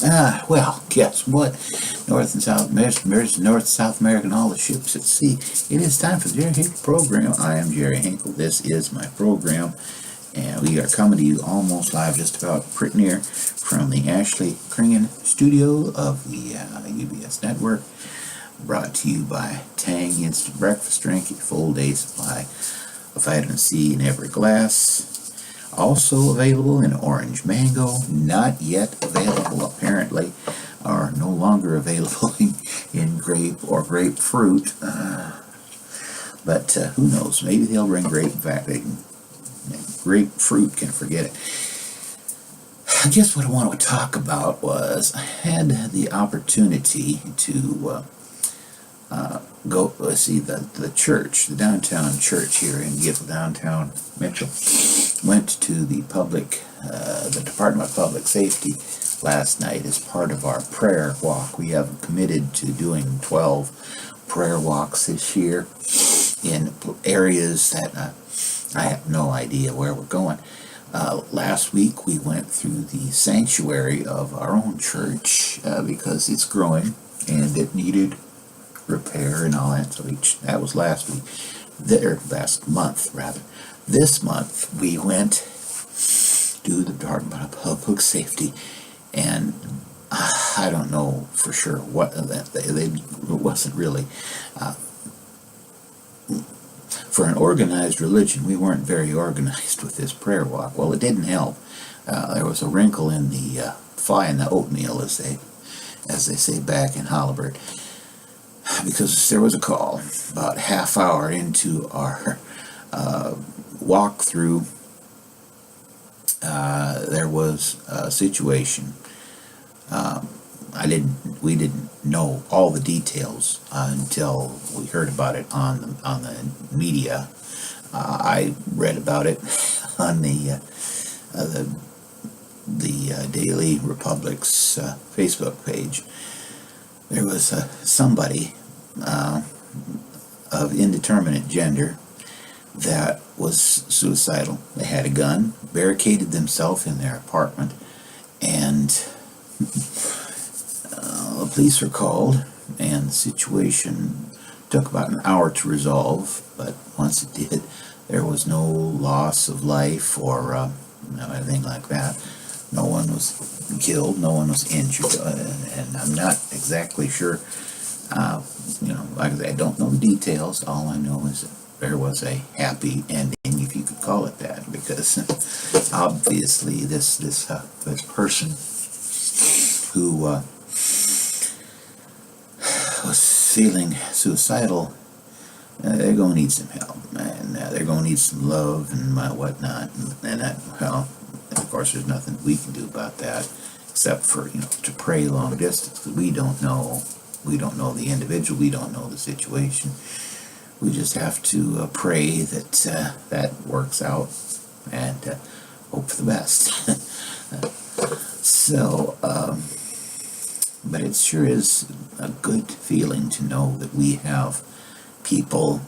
Well, guess what? North and South, North, South America, and all the ships at sea. It is time for the Jerry Hinkle program. I am Jerry Hinkle. This is my program, and we are coming to you almost live, just about pretty near, from the Ashley Kringen studio of the UBS Network. Brought to you by Tang Instant Breakfast Drink, a full day supply of vitamin C in every glass. Also available in orange mango, not yet available apparently, or no longer available in grape or grapefruit. But who knows? Maybe they'll bring grape. In fact, grapefruit can forget it. I guess what I want to talk about was I had the opportunity to go see the church, the downtown church here in Greatful, downtown Mitchell. Went to the Department of Public Safety last night as part of our prayer walk. We have committed to doing 12 prayer walks this year in areas that I have no idea where we're going. Last week we went through the sanctuary of our own church because it's growing and it needed repair and all that. So that was last week. Last month, rather. This month we went to the Department of Public Safety, and I don't know for sure what that it wasn't really for an organized religion. We weren't very organized with this prayer walk. Well, it didn't help. There was a wrinkle in the fly in the oatmeal, as they say back in Holabird, because there was a call about half hour into our walk through. There was a situation. We didn't know all the details until we heard about it on the media. I read about it on the Daily Republic's Facebook page. There was somebody of indeterminate gender that was suicidal. They had a gun, barricaded themselves in their apartment, and the police were called, and the situation took about an hour to resolve, but once it did, there was no loss of life or anything like that. No one was killed, no one was injured, and I'm not exactly sure. Like I said, I don't know the details. All I know is that there was a happy ending, if you could call it that, because obviously this person who was feeling suicidal, they're going to need some help, and they're going to need some love and whatnot, and of course there's nothing we can do about that except for to pray long distance, because we don't know the individual, we don't know the situation. We just have to pray that that works out and hope for the best. But it sure is a good feeling to know that we have people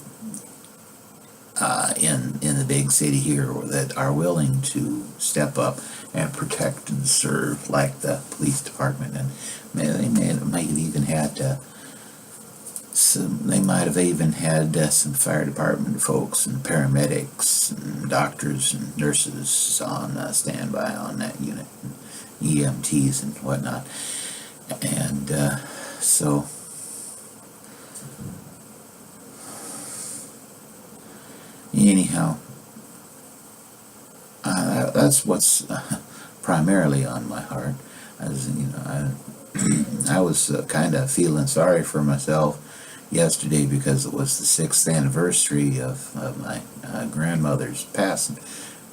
in the big city here that are willing to step up and protect and serve, like the police department, and they might have even had some fire department folks and paramedics and doctors and nurses on standby on that unit, and EMTs and whatnot. And so anyhow, that's what's primarily on my heart. I was kind of feeling sorry for myself yesterday because it was the 6th anniversary of my grandmother's passing,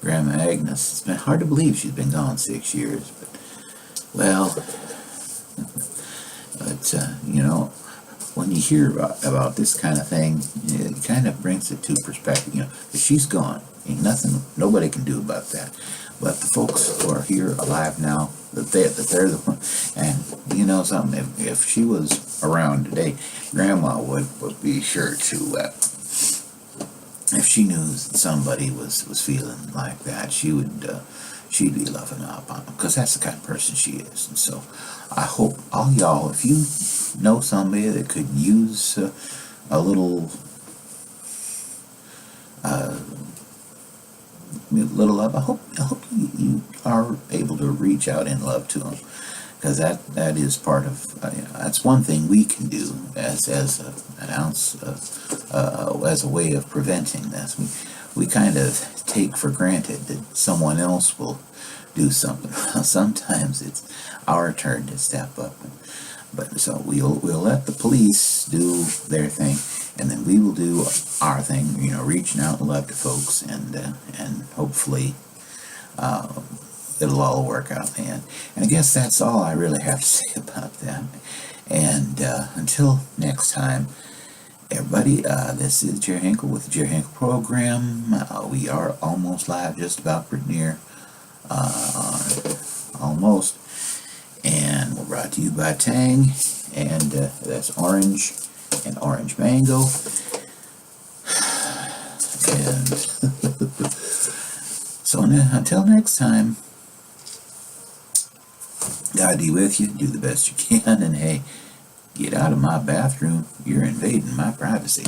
Grandma Agnes. It's been hard to believe she's been gone 6 years, when you hear about this kind of thing, it kind of brings it to perspective. That she's gone, ain't nothing nobody can do about that. But the folks who are here alive now, that they're the one. And something, if she was around today, Grandma would be sure to, if she knew that somebody was feeling like that, she would she'd be loving up on them, because that's the kind of person she is. And so I hope all y'all, if you know somebody that could use a little love, I hope you are able to reach out in love to them, because that is part of that's one thing we can do an ounce as a way of preventing this. We kind of take for granted that someone else will do something. Sometimes it's our turn to step up, but so we'll let the police do their thing, and then we will do our thing. Reaching out in love to folks, and hopefully it'll all work out in the end. And I guess that's all I really have to say about that. And until next time, everybody, this is Jerry Hinkle with the Jerry Hinkle program. We are almost live, just about pretty near, almost. And we're brought to you by Tang, and that's orange and orange mango. And so until next time, God be with you. Do the best you can, and hey, get out of my bathroom. You're invading my privacy.